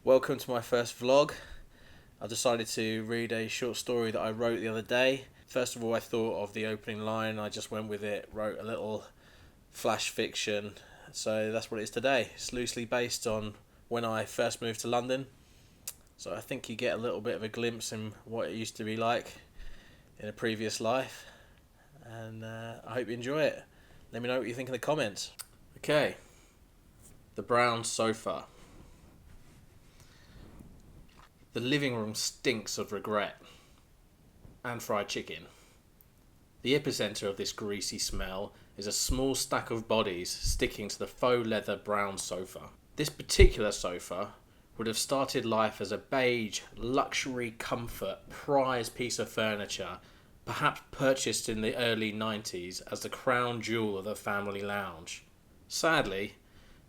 Welcome to my first vlog. I decided to read a short story that I wrote the other day. First of all, I thought of the opening line, I just went with it, wrote a little flash fiction. So that's what it is today. It's loosely based on when I first moved to London. So I think you get a little bit of a glimpse in what it used to be like in a previous life. And I hope you enjoy it. Let me know what you think in the comments. Okay, the brown sofa. The living room stinks of regret and fried chicken. The epicenter of this greasy smell is a small stack of bodies sticking to the faux leather brown sofa. This particular sofa would have started life as a beige, luxury comfort, prize piece of furniture, perhaps purchased in the early 90s as the crown jewel of the family lounge. Sadly,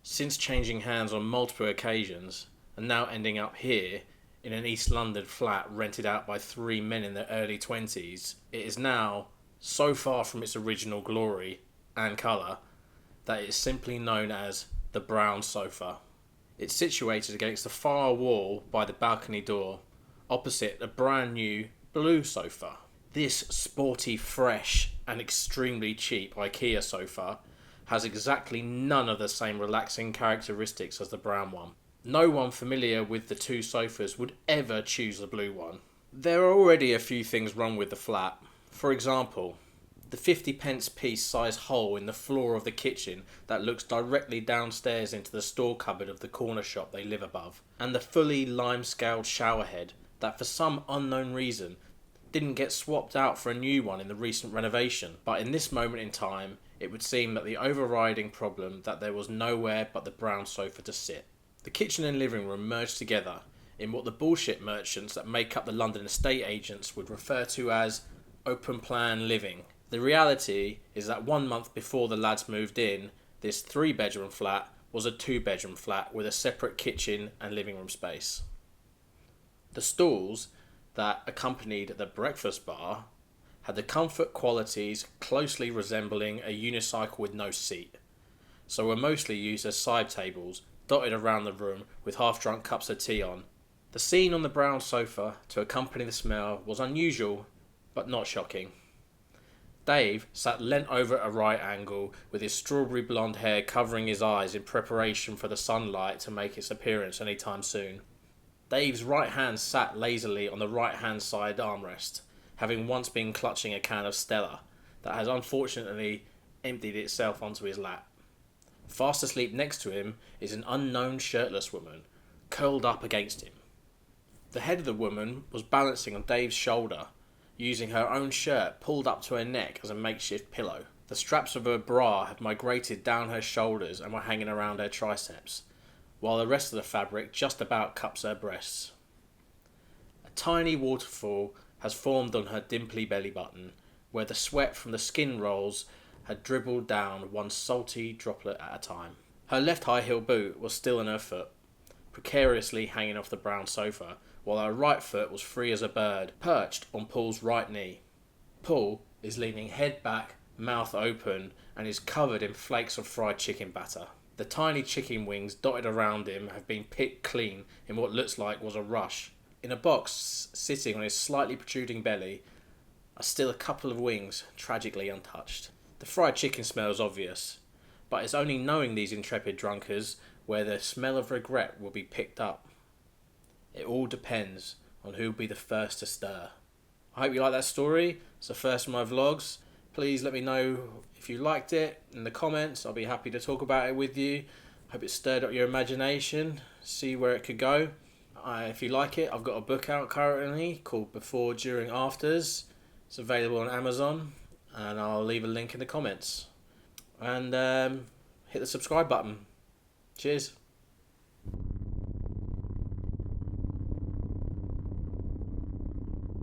since changing hands on multiple occasions, and now ending up here, in an East London flat rented out by three men in their early 20s, it is now so far from its original glory and colour that it is simply known as the brown sofa. It's situated against the far wall by the balcony door, opposite a brand new blue sofa. This sporty, fresh and extremely cheap IKEA sofa has exactly none of the same relaxing characteristics as the brown one. No one familiar with the two sofas would ever choose the blue one. There are already a few things wrong with the flat. For example, the 50p piece size hole in the floor of the kitchen that looks directly downstairs into the store cupboard of the corner shop they live above, and the fully lime-scaled showerhead that for some unknown reason didn't get swapped out for a new one in the recent renovation. But in this moment in time, it would seem that the overriding problem that there was nowhere but the brown sofa to sit. The kitchen and living room merged together in what the bullshit merchants that make up the London estate agents would refer to as open plan living. The reality is that 1 month before the lads moved in, this 3-bedroom flat was a 2-bedroom flat with a separate kitchen and living room space. The stalls that accompanied the breakfast bar had the comfort qualities closely resembling a unicycle with no seat, so were mostly used as side tables dotted around the room with half-drunk cups of tea on. The scene on the brown sofa to accompany the smell was unusual, but not shocking. Dave sat leant over at a right angle with his strawberry blonde hair covering his eyes in preparation for the sunlight to make its appearance any time soon. Dave's right hand sat lazily on the right-hand side armrest, having once been clutching a can of Stella that has unfortunately emptied itself onto his lap. Fast asleep next to him is an unknown shirtless woman, curled up against him. The head of the woman was balancing on Dave's shoulder, using her own shirt pulled up to her neck as a makeshift pillow. The straps of her bra had migrated down her shoulders and were hanging around her triceps, while the rest of the fabric just about cups her breasts. A tiny waterfall has formed on her dimply belly button, where the sweat from the skin rolls had dribbled down one salty droplet at a time. Her left high heel boot was still in her foot, precariously hanging off the brown sofa, while her right foot was free as a bird, perched on Paul's right knee. Paul is leaning head back, mouth open, and is covered in flakes of fried chicken batter. The tiny chicken wings dotted around him have been picked clean in what looks like was a rush. In a box sitting on his slightly protruding belly are still a couple of wings, tragically untouched. The fried chicken smell is obvious, but it's only knowing these intrepid drunkards where the smell of regret will be picked up. It all depends on who will be the first to stir. I hope you like that story. It's the first of my vlogs. Please let me know if you liked it in the comments. I'll be happy to talk about it with you. Hope it stirred up your imagination. See where it could go. If you like it, I've got a book out currently called Before, During, Afters. It's available on Amazon, and I'll leave a link in the comments. And hit the subscribe button. Cheers.